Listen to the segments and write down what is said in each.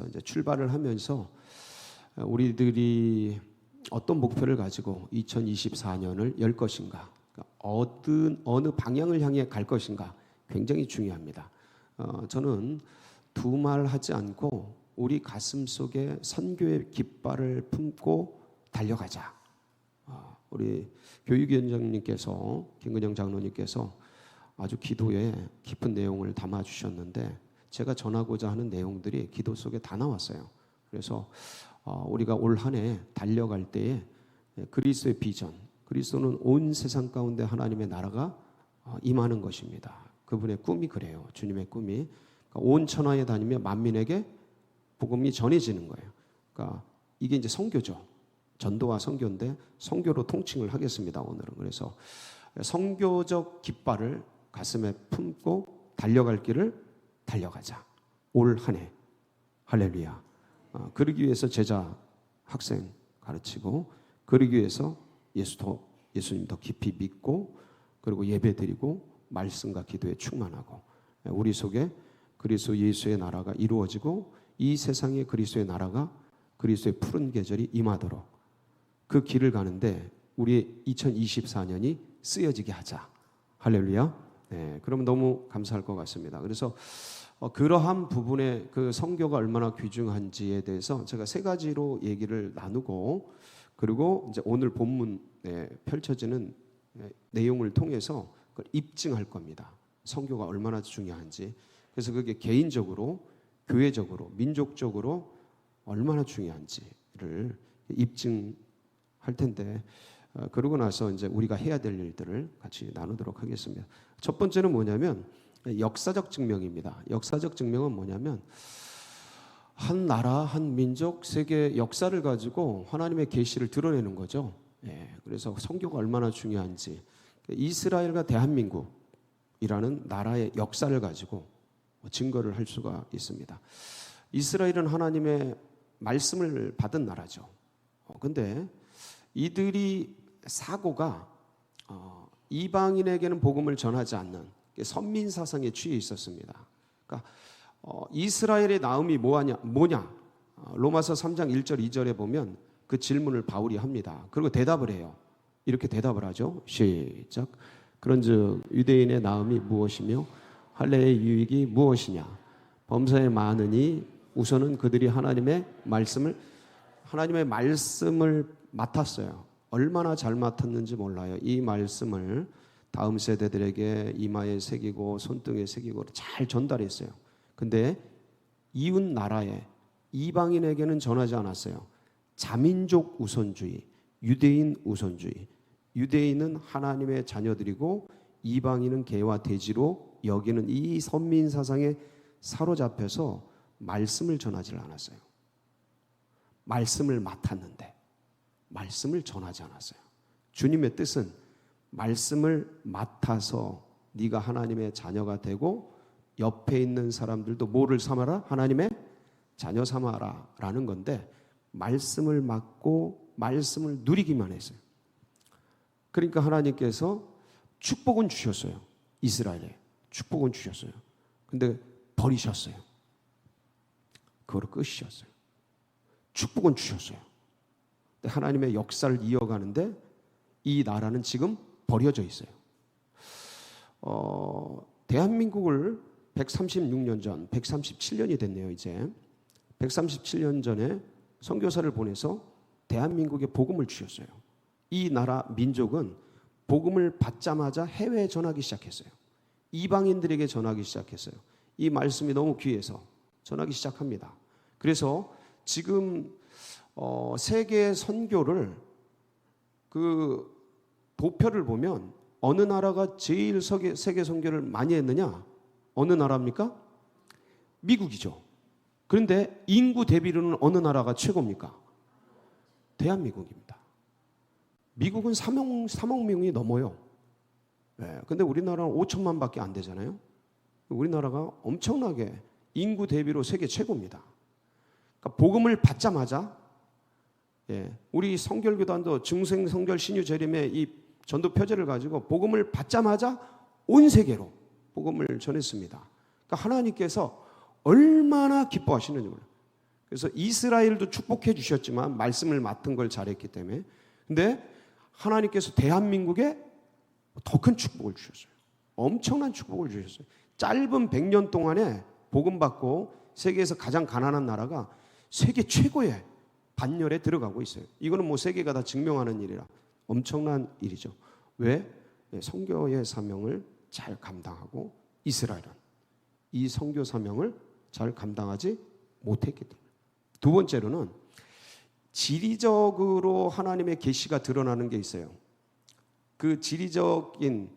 이제 출발을 하면서 우리들이 어떤 목표를 가지고 2024년을 열 것인가, 어느 방향을 향해 갈 것인가 굉장히 중요합니다. 저는 두말 하지 않고 우리 가슴 속에 선교의 깃발을 품고 달려가자. 우리 교육위원장님께서, 김근영 장로님께서 아주 기도에 깊은 내용을 담아 주셨는데 제가 전하고자 하는 내용들이 기도 속에 다 나왔어요. 그래서 우리가 올 한 해 달려갈 때에 그리스도의 비전, 그리스도는 온 세상 가운데 하나님의 나라가 임하는 것입니다. 그분의 꿈이 그래요. 주님의 꿈이 온 천하에 다니며 만민에게 복음이 전해지는 거예요. 그러니까 이게 이제 선교죠. 전도와 선교인데 선교로 통칭을 하겠습니다, 오늘은. 그래서 선교적 깃발을 가슴에 품고 달려갈 길을 달려가자. 올 한 해. 할렐루야. 그러기 위해서 제자, 학생 가르치고, 그러기 위해서 예수님 더 깊이 믿고, 그리고 예배드리고 말씀과 기도에 충만하고, 우리 속에 그리스도 예수의 나라가 이루어지고 이 세상에 그리스도의 나라가, 그리스도의 푸른 계절이 임하도록 그 길을 가는데 우리 2024년이 쓰여지게 하자. 할렐루야. 네, 그러면 너무 감사할 것 같습니다. 그래서 그러한 부분의 그 선교가 얼마나 귀중한지에 대해서 제가 세 가지로 얘기를 나누고, 그리고 이제 오늘 본문에 펼쳐지는 내용을 통해서 그걸 입증할 겁니다. 선교가 얼마나 중요한지. 그래서 그게 개인적으로, 교회적으로, 민족적으로 얼마나 중요한지를 입증할 텐데, 그러고 나서 이제 우리가 해야 될 일들을 같이 나누도록 하겠습니다. 첫 번째는 뭐냐면 역사적 증명입니다. 역사적 증명은 뭐냐면 한 나라, 한 민족, 세계 역사를 가지고 하나님의 계시를 드러내는 거죠. 그래서 선교가 얼마나 중요한지, 이스라엘과 대한민국이라는 나라의 역사를 가지고 증거를 할 수가 있습니다. 이스라엘은 하나님의 말씀을 받은 나라죠. 근데 이들이 사고가 이방인에게는 복음을 전하지 않는 선민 사상에 취해 있었습니다. 그러니까 이스라엘의 나음이 뭐냐? 로마서 3장 1절 2절에 보면 그 질문을 바울이 합니다. 그리고 대답을 해요. 이렇게 대답을 하죠. 시작. 그런즉 유대인의 나음이 무엇이며 할례의 유익이 무엇이냐? 범사에 많으니 우선은 그들이 하나님의 말씀을 맡았어요. 얼마나 잘 맡았는지 몰라요. 이 말씀을 다음 세대들에게 이마에 새기고 손등에 새기고 잘 전달했어요. 근데 이웃 나라에, 이방인에게는 전하지 않았어요. 자민족 우선주의, 유대인 우선주의. 유대인은 하나님의 자녀들이고 이방인은 개와 돼지로 여기는 이 선민 사상에 사로잡혀서 말씀을 전하지 않았어요. 말씀을 맡았는데 말씀을 전하지 않았어요. 주님의 뜻은 말씀을 맡아서 네가 하나님의 자녀가 되고 옆에 있는 사람들도 뭐를 삼아라? 하나님의 자녀 삼아라 라는 건데, 말씀을 맡고 말씀을 누리기만 했어요. 그러니까 하나님께서 축복은 주셨어요. 이스라엘에 축복은 주셨어요. 근데 버리셨어요. 그거로 끝이었어요. 축복은 주셨어요. 근데 하나님의 역사를 이어가는데 이 나라는 지금 버려져 있어요. 대한민국을 136년 전, 137년이 됐네요. 이제 137년 전에 선교사를 보내서 대한민국에 복음을 주셨어요. 이 나라 민족은 복음을 받자마자 해외에 전하기 시작했어요. 이방인들에게 전하기 시작했어요. 이 말씀이 너무 귀해서 전하기 시작합니다. 그래서 지금 세계 선교를 그 도표를 보면 어느 나라가 제일 세계 선교를 많이 했느냐? 어느 나라입니까? 미국이죠. 그런데 인구 대비로는 어느 나라가 최고입니까? 대한민국입니다. 미국은 3억 명이 넘어요. 근데 우리나라는 5천만 밖에 안 되잖아요. 우리나라가 엄청나게 인구 대비로 세계 최고입니다. 그러니까 복음을 받자마자, 우리 성결교단도 증생성결 신유재림의 이 전도 표제를 가지고 복음을 받자마자 온 세계로 복음을 전했습니다. 그러니까 하나님께서 얼마나 기뻐하시는지 몰라요. 그래서 이스라엘도 축복해 주셨지만 말씀을 맡은 걸 잘했기 때문에. 근데 하나님께서 대한민국에 더 큰 축복을 주셨어요. 엄청난 축복을 주셨어요. 짧은 100년 동안에 복음 받고 세계에서 가장 가난한 나라가 세계 최고의 반열에 들어가고 있어요. 이거는 뭐 세계가 다 증명하는 일이라 엄청난 일이죠. 왜? 선교의 사명을 잘 감당하고 이스라엘은 이 선교 사명을 잘 감당하지 못했기 때문에. 두 번째로는 지리적으로 하나님의 계시가 드러나는 게 있어요. 그 지리적인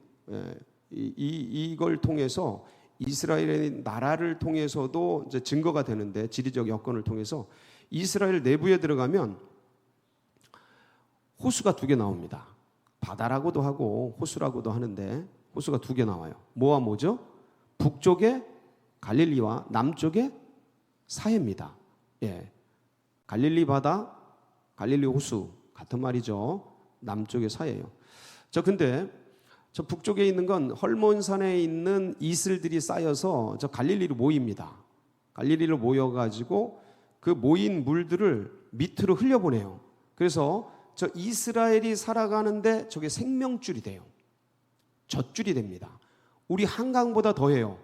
이걸 통해서 이스라엘의 나라를 통해서도 이제 증거가 되는데, 지리적 여건을 통해서 이스라엘 내부에 들어가면 호수가 2개 나옵니다. 바다라고도 하고 호수라고도 하는데 호수가 2개 나와요. 뭐와 뭐죠? 북쪽에 갈릴리와 남쪽에 사해입니다. 예, 갈릴리 바다, 갈릴리 호수 같은 말이죠. 남쪽에 사해예요. 근데 저 북쪽에 있는 건 헐몬산에 있는 이슬들이 쌓여서 저 갈릴리로 모입니다. 갈릴리로 모여가지고 그 모인 물들을 밑으로 흘려보내요. 그래서 저 이스라엘이 살아가는데 저게 생명줄이 돼요. 젖줄이 됩니다. 우리 한강보다 더해요.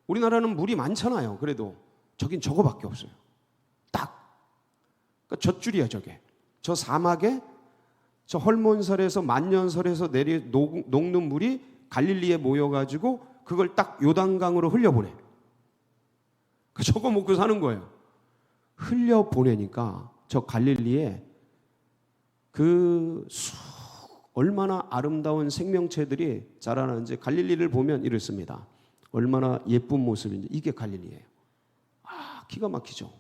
우리나라는 물이 많잖아요. 그래도 저긴 저거밖에 없어요. 딱. 그러니까 젖줄이야 저게. 저 사막에 저 헐몬설에서 만년설에서 녹는 물이 갈릴리에 모여가지고 그걸 딱 요단강으로 흘려보내. 저거 먹고 사는 거예요. 흘려보내니까 저 갈릴리에 얼마나 아름다운 생명체들이 자라나는지 갈릴리를 보면 이렇습니다. 얼마나 예쁜 모습인지. 이게 갈릴리예요. 기가 막히죠.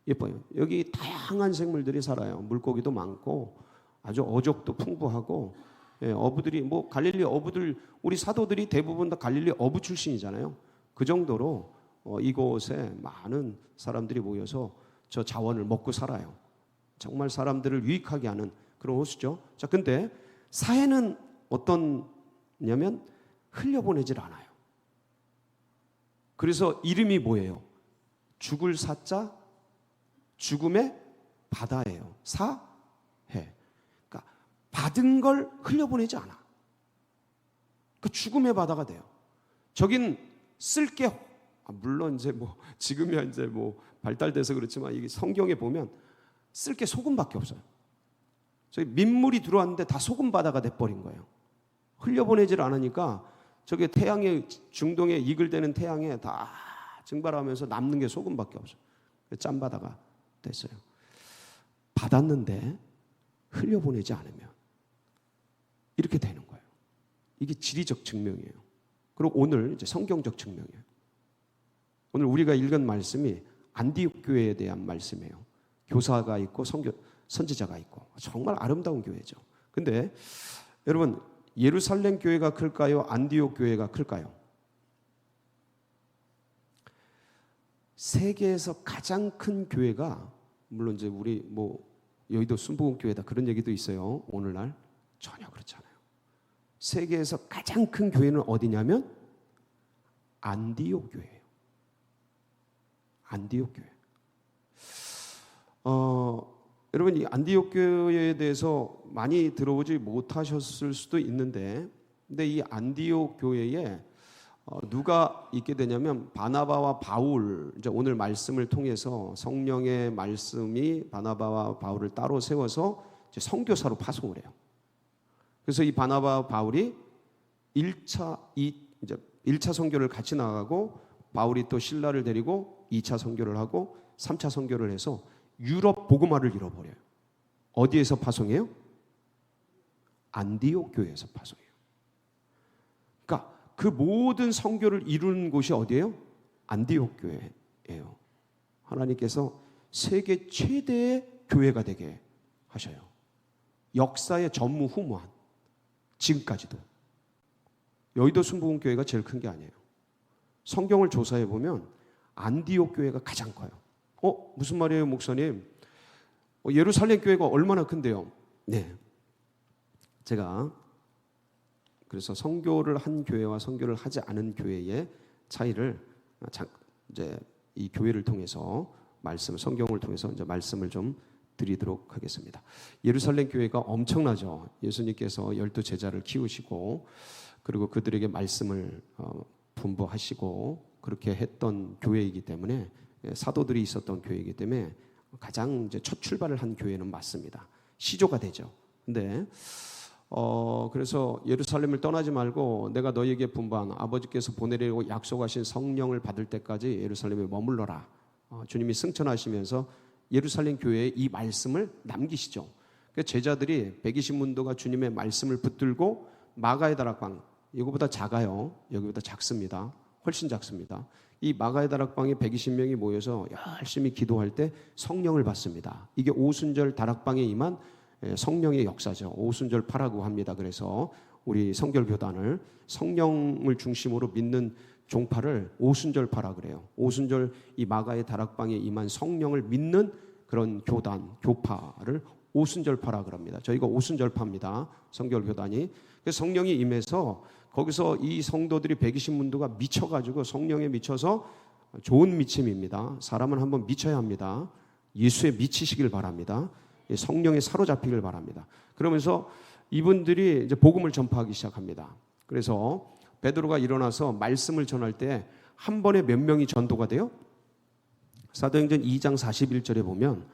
예뻐요. 여기 다양한 생물들이 살아요. 물고기도 많고 아주 어족도 풍부하고, 어부들이 뭐 갈릴리 어부들, 우리 사도들이 대부분 다 갈릴리 어부 출신이잖아요. 그 정도로 이곳에 많은 사람들이 모여서 저 자원을 먹고 살아요. 정말 사람들을 유익하게 하는 그런 호수죠. 자, 근데 사해는 어떠냐면 흘려보내질 않아요. 그래서 이름이 뭐예요? 죽을 사자, 죽음의 바다예요. 사해. 그러니까 받은 걸 흘려보내지 않아. 그 죽음의 바다가 돼요. 저긴 쓸게, 물론 이제 뭐 지금이야 이제 뭐 발달돼서 그렇지만 이게 성경에 보면 쓸게 소금밖에 없어요. 저기 민물이 들어왔는데 다 소금 바다가 돼버린 거예요. 흘려보내질 않으니까 저게 태양에, 중동에 이글대는 태양에 다 증발하면서 남는 게 소금밖에 없어요. 짠바다가 됐어요. 받았는데 흘려보내지 않으면 이렇게 되는 거예요. 이게 지리적 증명이에요. 그리고 오늘 이제 성경적 증명이에요. 오늘 우리가 읽은 말씀이 안디옥 교회에 대한 말씀이에요. 교사가 있고 선지자가 있고 정말 아름다운 교회죠. 근데 여러분, 예루살렘 교회가 클까요? 안디옥 교회가 클까요? 세계에서 가장 큰 교회가, 물론 이제 우리 뭐 여의도 순복음교회다 그런 얘기도 있어요. 오늘날 전혀 그렇지 않아요. 세계에서 가장 큰 교회는 어디냐면 안디옥 교회예요. 안디옥 교회. 여러분, 이 안디옥 교회에 대해서 많이 들어보지 못하셨을 수도 있는데, 근데 이 안디옥 교회에 누가 있게 되냐면 바나바와 바울, 이제 오늘 말씀을 통해서 성령의 말씀이 바나바와 바울을 따로 세워서 이제 선교사로 파송을 해요. 그래서 이 바나바와 바울이 1차 선교를 같이 나가고, 바울이 또 신라를 데리고 2차 선교를 하고 3차 선교를 해서 유럽 복음화를 이뤄버려요. 어디에서 파송해요? 안디옥 교회에서 파송해요. 그러니까 그 모든 선교를 이루는 곳이 어디예요? 안디옥 교회예요. 하나님께서 세계 최대의 교회가 되게 하셔요. 역사의 전무후무한, 지금까지도. 여의도 순복음교회가 제일 큰 게 아니에요. 성경을 조사해 보면 안디옥 교회가 가장 커요. 무슨 말이에요, 목사님? 예루살렘 교회가 얼마나 큰데요? 네, 제가 그래서 선교를 한 교회와 선교를 하지 않은 교회의 차이를 이제 이 교회를 통해서 말씀, 성경을 통해서 이제 말씀을 좀 드리도록 하겠습니다. 예루살렘 교회가 엄청나죠. 예수님께서 12 제자를 키우시고 그리고 그들에게 말씀을 분부하시고 그렇게 했던 교회이기 때문에, 사도들이 있었던 교회이기 때문에 가장 이제 첫 출발을 한 교회는 맞습니다. 시조가 되죠. 근데 그래서 예루살렘을 떠나지 말고 내가 너희에게 분부한 아버지께서 보내려고 약속하신 성령을 받을 때까지 예루살렘에 머물러라. 주님이 승천하시면서 예루살렘 교회에 이 말씀을 남기시죠. 제자들이 120문도가 주님의 말씀을 붙들고 마가의 다락방, 이거보다 작아요. 여기보다 작습니다. 훨씬 작습니다. 이 마가의 다락방에 120명이 모여서 열심히 기도할 때 성령을 받습니다. 이게 오순절 다락방에 임한 성령의 역사죠. 오순절파라고 합니다. 그래서 우리 성결교단을 성령을 중심으로 믿는 종파를 오순절파라 그래요. 오순절 이 마가의 다락방에 임한 성령을 믿는 그런 교단, 교파를 오순절파라 그럽니다. 저희가 오순절파입니다. 성결교단이. 그래서 성령이 임해서 거기서 이 성도들이 120문도가 미쳐가지고 성령에 미쳐서, 좋은 미침입니다. 사람은 한번 미쳐야 합니다. 예수에 미치시길 바랍니다. 성령에 사로잡히길 바랍니다. 그러면서 이분들이 이제 복음을 전파하기 시작합니다. 그래서 베드로가 일어나서 말씀을 전할 때 한 번에 몇 명이 전도가 돼요? 사도행전 2장 41절에 보면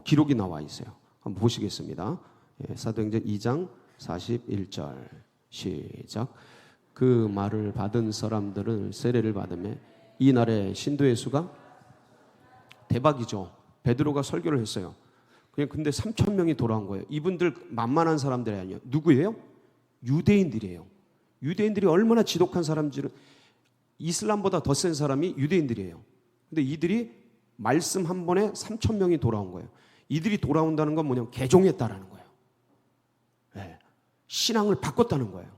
기록이 나와 있어요. 한번 보시겠습니다. 사도행전 2장 41절 시작. 그 말을 받은 사람들은 세례를 받으며 이날에 신도의 수가, 대박이죠. 베드로가 설교를 했어요. 그냥 근데 3,000명이 돌아온 거예요. 이분들 만만한 사람들이 아니에요. 누구예요? 유대인들이에요. 유대인들이 얼마나 지독한 사람들은, 이슬람보다 더 센 사람이 유대인들이에요. 근데 이들이 말씀 한 번에 3,000명이 돌아온 거예요. 이들이 돌아온다는 건 뭐냐면 개종했다라는 거예요. 네. 신앙을 바꿨다는 거예요.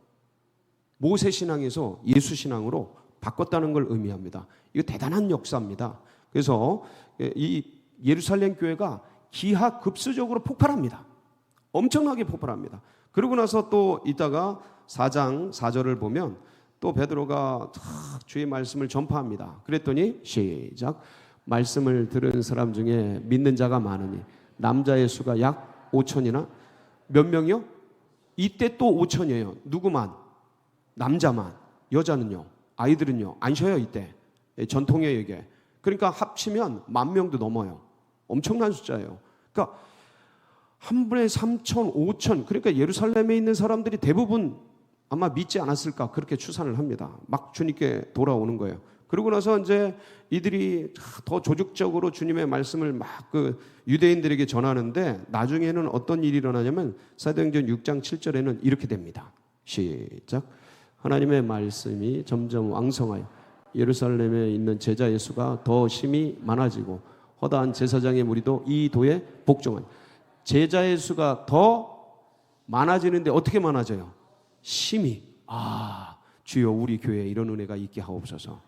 모세 신앙에서 예수 신앙으로 바꿨다는 걸 의미합니다. 이거 대단한 역사입니다. 그래서 이 예루살렘 교회가 기하급수적으로 폭발합니다. 엄청나게 폭발합니다. 그러고 나서 또 이따가 4장 4절을 보면 또 베드로가 주의 말씀을 전파합니다. 그랬더니 시작. 말씀을 들은 사람 중에 믿는 자가 많으니 남자의 수가 약 5천이나, 몇 명이요? 이때 또 5천이에요. 누구만? 남자만. 여자는요? 아이들은요? 안 쉬어요 이때. 전통이에요 이게. 그러니까 합치면 10,000명도 넘어요. 엄청난 숫자예요. 그러니까 한 번에 3천, 5천, 그러니까 예루살렘에 있는 사람들이 대부분 아마 믿지 않았을까 그렇게 추산을 합니다. 막 주님께 돌아오는 거예요. 그러고 나서 이제 이들이 더 조직적으로 주님의 말씀을 막 그 유대인들에게 전하는데, 나중에는 어떤 일이 일어나냐면 사도행전 6장 7절에는 이렇게 됩니다. 시작. 하나님의 말씀이 점점 왕성하여 예루살렘에 있는 제자의 수가 더 심히 많아지고 허다한 제사장의 무리도 이 도에 복종한. 제자의 수가 더 많아지는데 어떻게 많아져요? 심히. 주여 우리 교회에 이런 은혜가 있게 하옵소서.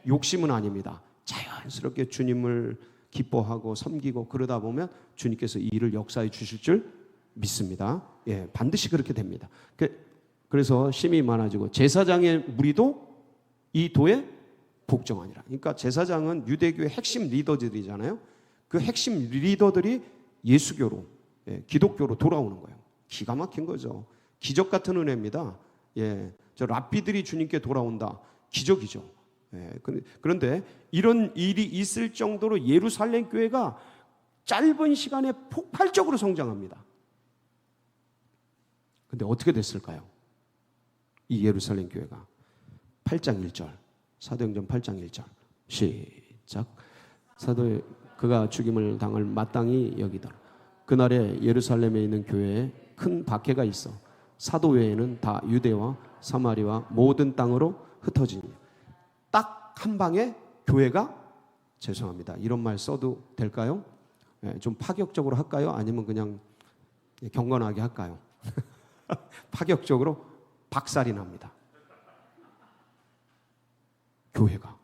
욕심은 아닙니다. 자연스럽게 주님을 기뻐하고 섬기고 그러다 보면 주님께서 이 일을 역사해 주실 줄 믿습니다. 반드시 그렇게 됩니다. 그래서 심히 많아지고 제사장의 무리도 이 도에 복종하니라. 그러니까 제사장은 유대교의 핵심 리더들이잖아요. 그 핵심 리더들이 예수교로, 기독교로 돌아오는 거예요. 기가 막힌 거죠. 기적 같은 은혜입니다. 저 랍비들이 주님께 돌아온다. 기적이죠. 그런데 이런 일이 있을 정도로 예루살렘 교회가 짧은 시간에 폭발적으로 성장합니다. 근데 어떻게 됐을까요? 이 예루살렘 교회가 8장 1절, 사도행전 8장 1절 시작. 그가 죽임을 당할 마땅히 여기더라. 그날에 예루살렘에 있는 교회에 큰 박해가 있어 사도 외에는 다 유대와 사마리와 모든 땅으로 흩어지니. 딱 한 방에 교회가, 죄송합니다, 이런 말 써도 될까요? 좀 파격적으로 할까요? 아니면 그냥 경건하게 할까요? 파격적으로 박살이 납니다. 교회가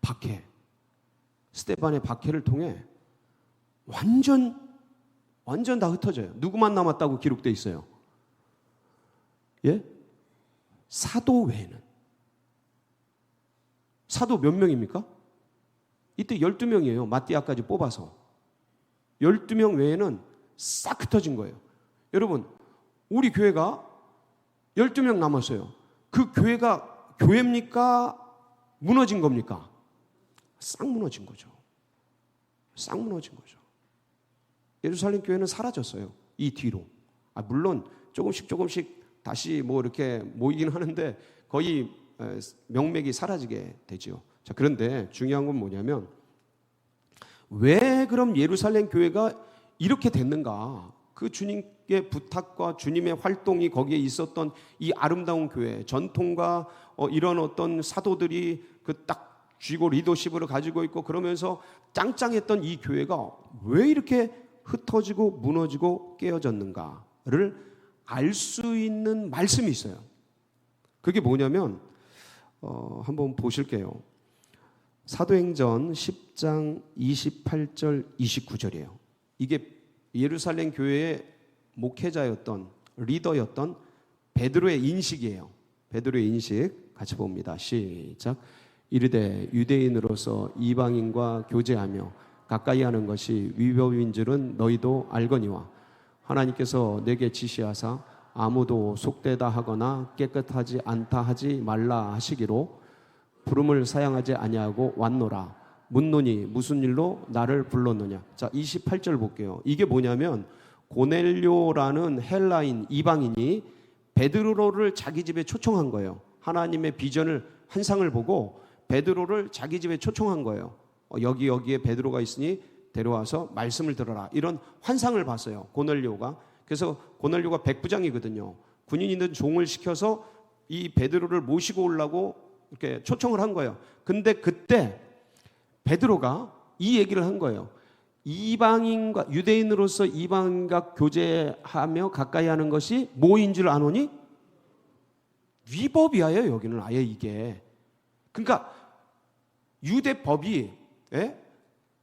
박해, 스데반의 박해를 통해 완전 다 흩어져요. 누구만 남았다고 기록되어 있어요? 사도 외에는. 사도 몇 명입니까? 이때 12명이에요. 마띠아까지 뽑아서. 12명 외에는 싹 흩어진 거예요. 여러분, 우리 교회가 12명 남았어요. 그 교회가 교회입니까? 무너진 겁니까? 싹 무너진 거죠. 싹 무너진 거죠. 예루살렘 교회는 사라졌어요. 이 뒤로. 물론 조금씩 다시 뭐 이렇게 모이긴 하는데 거의 명맥이 사라지게 되죠. 자, 그런데 중요한 건 뭐냐면 왜 그럼 예루살렘 교회가 이렇게 됐는가? 그 주님의 부탁과 주님의 활동이 거기에 있었던 이 아름다운 교회, 전통과 이런 어떤 사도들이 그 딱 쥐고 리더십을 가지고 있고 그러면서 짱짱했던 이 교회가 왜 이렇게 흩어지고 무너지고 깨어졌는가를 알 수 있는 말씀이 있어요. 그게 뭐냐면 한번 보실게요. 사도행전 10장 28절 29절이에요. 이게 예루살렘 교회의 목회자였던 리더였던 베드로의 인식이에요. 베드로의 인식 같이 봅니다. 시작. 이르되 유대인으로서 이방인과 교제하며 가까이 하는 것이 위법인 줄은 너희도 알거니와 하나님께서 내게 지시하사 아무도 속되다 하거나 깨끗하지 않다 하지 말라 하시기로 부름을 사양하지 아니하고 왔노라. 묻노니 무슨 일로 나를 불렀느냐. 자, 28절 볼게요. 이게 뭐냐면 고넬료라는 헬라인 이방인이 베드로를 자기 집에 초청한 거예요. 하나님의 비전을 환상을 보고 베드로를 자기 집에 초청한 거예요. 여기에 베드로가 있으니 데려와서 말씀을 들어라. 이런 환상을 봤어요. 고넬료가. 그래서 고넬료가 백부장이거든요. 군인이든 종을 시켜서 이 베드로를 모시고 오려고 이렇게 초청을 한 거예요. 근데 그때 베드로가 이 얘기를 한 거예요. 이방인과 유대인으로서 이방인과 교제하며 가까이 하는 것이 뭐인 줄 아노니? 위법이야요. 여기는 아예 이게. 그러니까 유대법이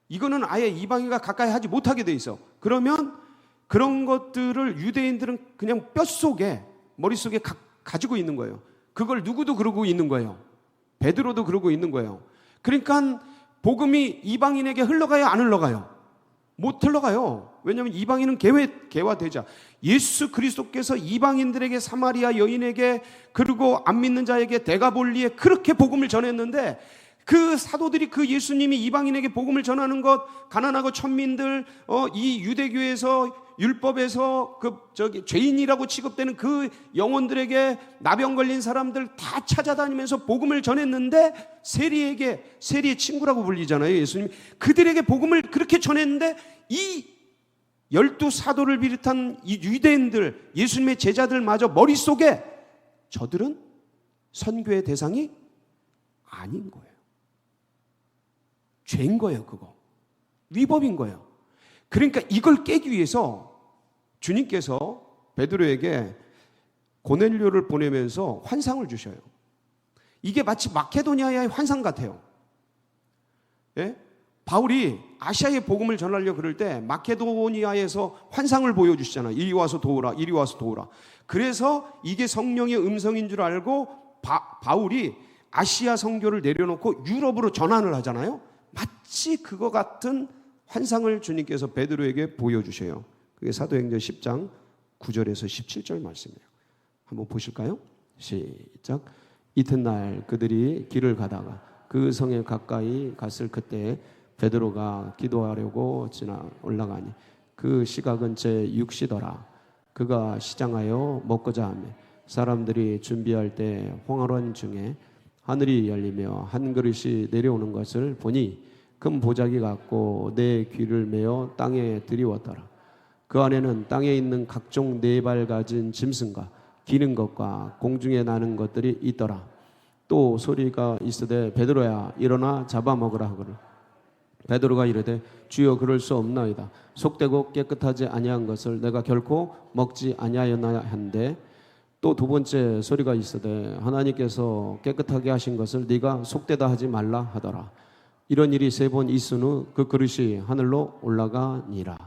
이거는 아예 이방인과 가까이 하지 못하게 돼 있어. 그러면 그런 것들을 유대인들은 그냥 뼛속에 머릿속에 가지고 있는 거예요. 그걸 누구도 그러고 있는 거예요. 베드로도 그러고 있는 거예요. 그러니까 복음이 이방인에게 흘러가요? 안 흘러가요? 못 흘러가요. 왜냐하면 이방인은 개화되자. 예수 그리스도께서 이방인들에게 사마리아 여인에게 그리고 안 믿는 자에게 데가볼리에 그렇게 복음을 전했는데 그 사도들이 그 예수님이 이방인에게 복음을 전하는 것, 가난하고 천민들, 이 유대교에서 율법에서 죄인이라고 취급되는 그 영혼들에게 나병 걸린 사람들 다 찾아다니면서 복음을 전했는데 세리의 친구라고 불리잖아요. 예수님이 그들에게 복음을 그렇게 전했는데 이 12사도를 비롯한 이 유대인들, 예수님의 제자들마저 머릿속에 저들은 선교의 대상이 아닌 거예요. 죄인 거예요. 그거 위법인 거예요. 그러니까 이걸 깨기 위해서 주님께서 베드로에게 고넬료를 보내면서 환상을 주셔요. 이게 마치 마케도니아의 환상 같아요. 예? 바울이 아시아의 복음을 전하려고 그럴 때 마케도니아에서 환상을 보여주시잖아요. 이리 와서 도우라, 이리 와서 도우라. 그래서 이게 성령의 음성인 줄 알고 바울이 아시아 선교를 내려놓고 유럽으로 전환을 하잖아요. 마치 그거 같은 환상을 주님께서 베드로에게 보여주셔요. 그게 사도행전 10장 9절에서 17절 말씀이에요. 한번 보실까요? 시작. 이튿날 그들이 길을 가다가 그 성에 가까이 갔을 그때 베드로가 기도하려고 지나 올라가니 그 시각은 제6시더라. 그가 시장하여 먹고자 하며 사람들이 준비할 때 홍화론 중에 하늘이 열리며 한 그릇이 내려오는 것을 보니 큰 보자기 같고 내 귀를 메어 땅에 들이웠더라. 그 안에는 땅에 있는 각종 네 발 가진 짐승과 기는 것과 공중에 나는 것들이 있더라. 또 소리가 있으되 베드로야 일어나 잡아먹으라 하거늘. 베드로가 이르되 주여 그럴 수 없나이다. 속되고 깨끗하지 아니한 것을 내가 결코 먹지 아니하였나 한데 또 두 번째 소리가 있으되 하나님께서 깨끗하게 하신 것을 네가 속되다 하지 말라 하더라. 이런 일이 3번 있은 후 그 그릇이 하늘로 올라가니라.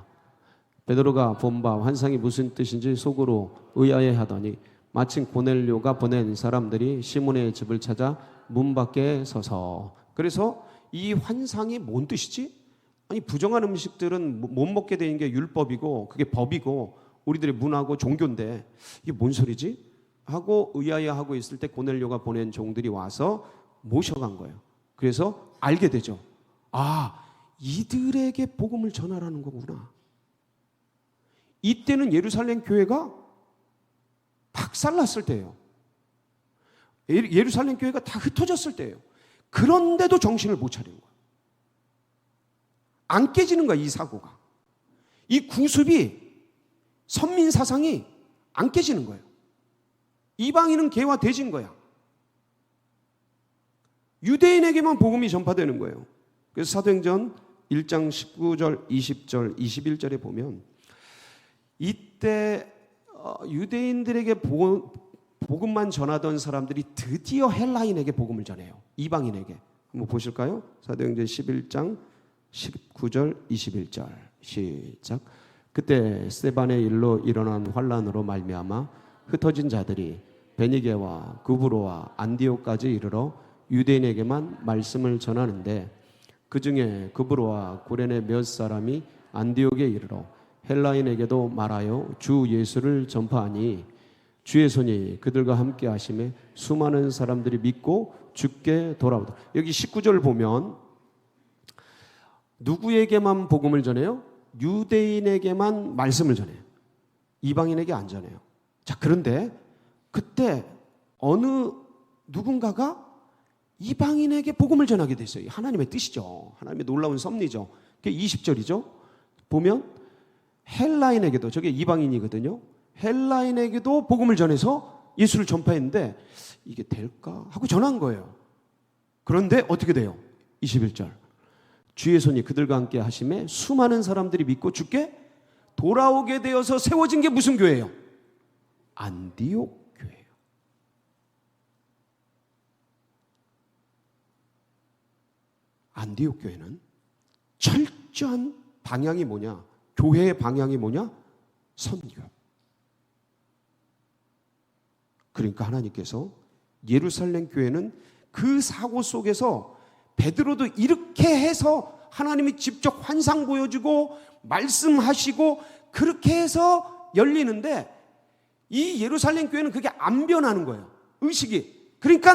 베드로가 본 바 환상이 무슨 뜻인지 속으로 의아해하더니 마침 고넬료가 보낸 사람들이 시몬의 집을 찾아 문 밖에 서서, 그래서 이 환상이 뭔 뜻이지? 아니 부정한 음식들은 못 먹게 되는 게 율법이고 그게 법이고 우리들의 문화고 종교인데 이게 뭔 소리지? 하고 의아해하고 있을 때 고넬료가 보낸 종들이 와서 모셔간 거예요. 그래서 알게 되죠. 아, 이들에게 복음을 전하라는 거구나. 이때는 예루살렘 교회가 박살났을 때예요. 예루살렘 교회가 다 흩어졌을 때예요. 그런데도 정신을 못 차리는 거예요. 안 깨지는 거야, 이 사고가. 이 구습이, 선민 사상이 안 깨지는 거예요. 이방인은 개와 돼진 거야. 유대인에게만 복음이 전파되는 거예요. 그래서 사도행전 1장 19절, 20절, 21절에 보면 이때 유대인들에게 복음만 전하던 사람들이 드디어 헬라인에게 복음을 전해요. 이방인에게. 한번 보실까요? 사도행전 11장 19절, 21절 시작. 그때 스데반의 일로 일어난 환란으로 말미암아 흩어진 자들이 베니게와 구브로와 안디옥까지 이르러 유대인에게만 말씀을 전하는데 그 중에 구브로와 구레네 몇 사람이 안디옥에 이르러 헬라인에게도 말하여 주 예수를 전파하니 주의 손이 그들과 함께 하심에 수많은 사람들이 믿고 주께 돌아오더라. 여기 19절 보면 누구에게만 복음을 전해요? 유대인에게만 말씀을 전해요. 이방인에게 안 전해요. 자, 그런데 그때 어느 누군가가 이방인에게 복음을 전하게 됐어요. 하나님의 뜻이죠. 하나님의 놀라운 섭리죠. 그게 20절이죠. 보면 헬라인에게도, 저게 이방인이거든요. 헬라인에게도 복음을 전해서 예수를 전파했는데 이게 될까 하고 전한 거예요. 그런데 어떻게 돼요? 21절. 주의 손이 그들과 함께 하심에 수많은 사람들이 믿고 주께 돌아오게 되어서 세워진 게 무슨 교회예요? 안디옥 교회예요. 안디옥 교회는 철저한 방향이 뭐냐? 교회의 방향이 뭐냐? 선교. 그러니까 하나님께서 예루살렘 교회는 그 사고 속에서 베드로도 이렇게 해서 하나님이 직접 환상 보여주고 말씀하시고 그렇게 해서 열리는데 이 예루살렘 교회는 그게 안 변하는 거예요. 의식이. 그러니까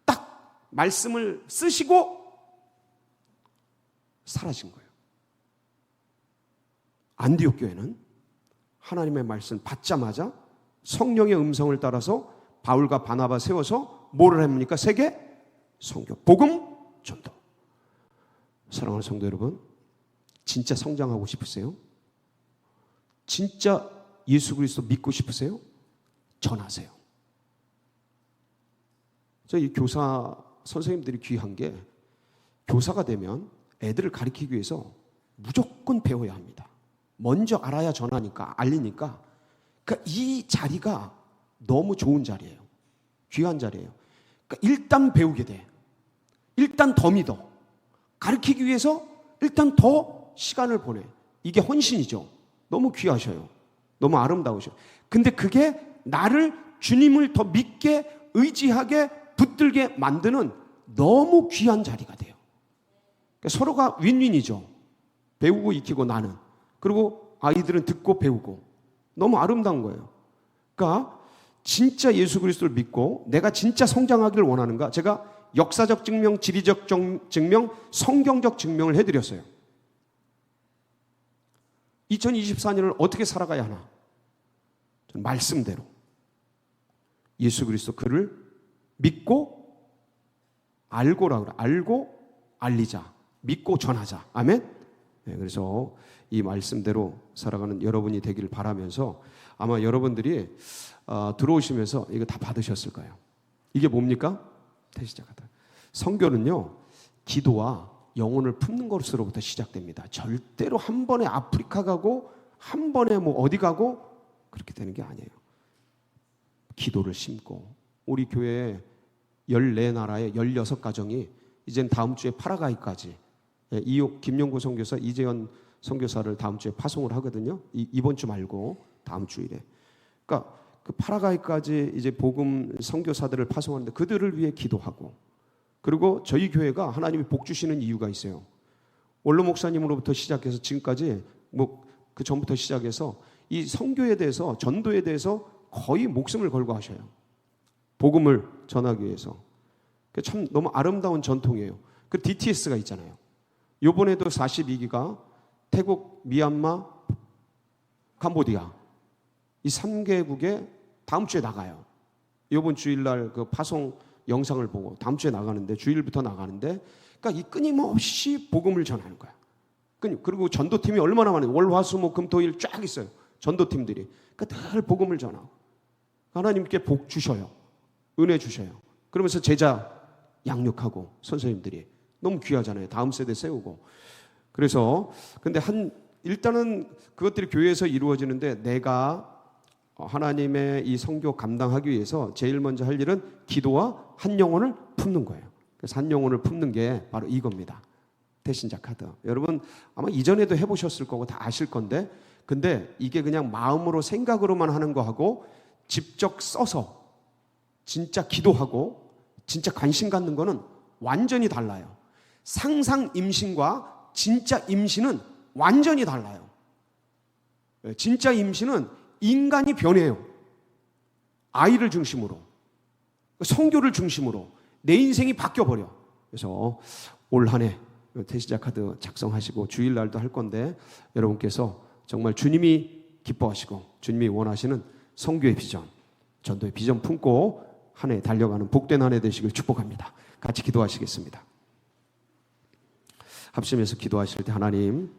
딱 말씀을 쓰시고 사라진 거예요. 안디옥 교회는 하나님의 말씀 받자마자 성령의 음성을 따라서 바울과 바나바 세워서 뭐를 합니까? 세계 선교, 복음 전도. 사랑하는 성도 여러분, 진짜 성장하고 싶으세요? 진짜 예수 그리스도 믿고 싶으세요? 전하세요. 저희 교사 선생님들이 귀한 게 교사가 되면 애들을 가르치기 위해서 무조건 배워야 합니다. 먼저 알아야 전하니까, 알리니까. 그러니까 이 자리가 너무 좋은 자리예요. 귀한 자리예요. 그러니까 일단 배우게 돼. 일단 더 믿어. 가르치기 위해서 일단 더 시간을 보내. 이게 헌신이죠. 너무 귀하셔요. 너무 아름다우셔요. 근데 그게 나를, 주님을 더 믿게, 의지하게, 붙들게 만드는 너무 귀한 자리가 돼요. 그러니까 서로가 윈윈이죠. 배우고 익히고 나는. 그리고 아이들은 듣고 배우고. 너무 아름다운 거예요. 그러니까 진짜 예수 그리스도를 믿고 내가 진짜 성장하기를 원하는가? 제가 역사적 증명, 지리적 증명, 성경적 증명을 해드렸어요. 2024년을 어떻게 살아가야 하나? 저는 말씀대로 예수 그리스도 그를 믿고 알고라 그래. 알고 알리자. 믿고 전하자. 아멘? 네, 그래서 이 말씀대로 살아가는 여러분이 되기를 바라면서 아마 여러분들이 들어오시면서 이거 다 받으셨을 거예요. 이게 뭡니까? 다시 시작하다. 선교는요, 기도와 영혼을 품는 것으로부터 시작됩니다. 절대로 한 번에 아프리카 가고 한 번에 뭐 어디 가고 그렇게 되는 게 아니에요. 기도를 심고 우리 교회에 14나라에 16가정이 이젠 다음 주에 파라과이까지 이옥 김용구 선교사, 이재현 선교사를 다음 주에 파송을 하거든요. 이번 주 말고 다음 주일에. 그러니까 그 파라과이까지 이제 복음 선교사들을 파송하는데 그들을 위해 기도하고, 그리고 저희 교회가 하나님이 복 주시는 이유가 있어요. 원로 목사님으로부터 시작해서 지금까지 그 전부터 시작해서 이 선교에 대해서, 전도에 대해서 거의 목숨을 걸고 하셔요. 복음을 전하기 위해서. 참 너무 아름다운 전통이에요. 그 DTS가 있잖아요. 이번에도 42기가 태국, 미얀마, 캄보디아 이 3개국에 다음 주에 나가요. 이번 주일날 그 파송 영상을 보고 다음 주에 나가는데, 주일부터 나가는데, 그러니까 이 끊임없이 복음을 전하는 거야. 그리고 전도팀이 얼마나 많아요. 월, 화, 수, 목, 금, 토, 일 쫙 있어요. 전도팀들이. 그러니까 늘 복음을 전하고 하나님께 복 주셔요. 은혜 주셔요. 그러면서 제자 양육하고, 선생님들이 너무 귀하잖아요. 다음 세대 세우고. 그래서 근데 일단은 그것들이 교회에서 이루어지는데, 내가 하나님의 이 선교 감당하기 위해서 제일 먼저 할 일은 기도와 한 영혼을 품는 거예요. 그래서 한 영혼을 품는 게 바로 이겁니다. 대신자 카드. 여러분 아마 이전에도 해보셨을 거고 다 아실 건데, 근데 이게 그냥 마음으로 생각으로만 하는 거하고 직접 써서 진짜 기도하고 진짜 관심 갖는 거는 완전히 달라요. 상상 임신과 진짜 임신은 완전히 달라요. 진짜 임신은 인간이 변해요. 아이를 중심으로, 선교를 중심으로 내 인생이 바뀌어버려. 그래서 올 한 해 대신자 카드 작성하시고 주일날도 할 건데, 여러분께서 정말 주님이 기뻐하시고 주님이 원하시는 선교의 비전, 전도의 비전 품고 한 해 달려가는 복된 한 해 되시길 축복합니다. 같이 기도하시겠습니다. 합심해서 기도하실 때, 하나님,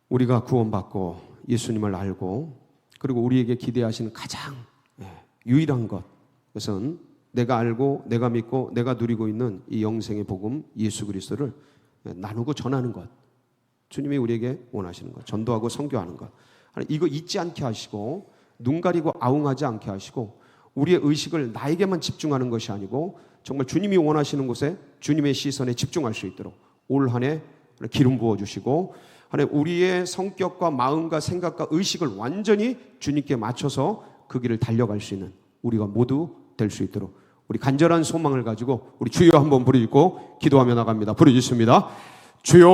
우리가 구원받고 예수님을 알고, 그리고 우리에게 기대하시는 가장 유일한 것, 그것은 내가 알고 내가 믿고 내가 누리고 있는 이 영생의 복음 예수 그리스도를 나누고 전하는 것, 주님이 우리에게 원하시는 것, 전도하고 선교하는 것, 이거 잊지 않게 하시고 눈 가리고 아웅하지 않게 하시고, 우리의 의식을 나에게만 집중하는 것이 아니고 정말 주님이 원하시는 곳에 주님의 시선에 집중할 수 있도록 올 한 해 기름 부어주시고, 우리의 성격과 마음과 생각과 의식을 완전히 주님께 맞춰서 그 길을 달려갈 수 있는 우리가 모두 될 수 있도록, 우리 간절한 소망을 가지고 우리 주여 한번 부르짖고 기도하며 나갑니다. 부르짖습니다. 주여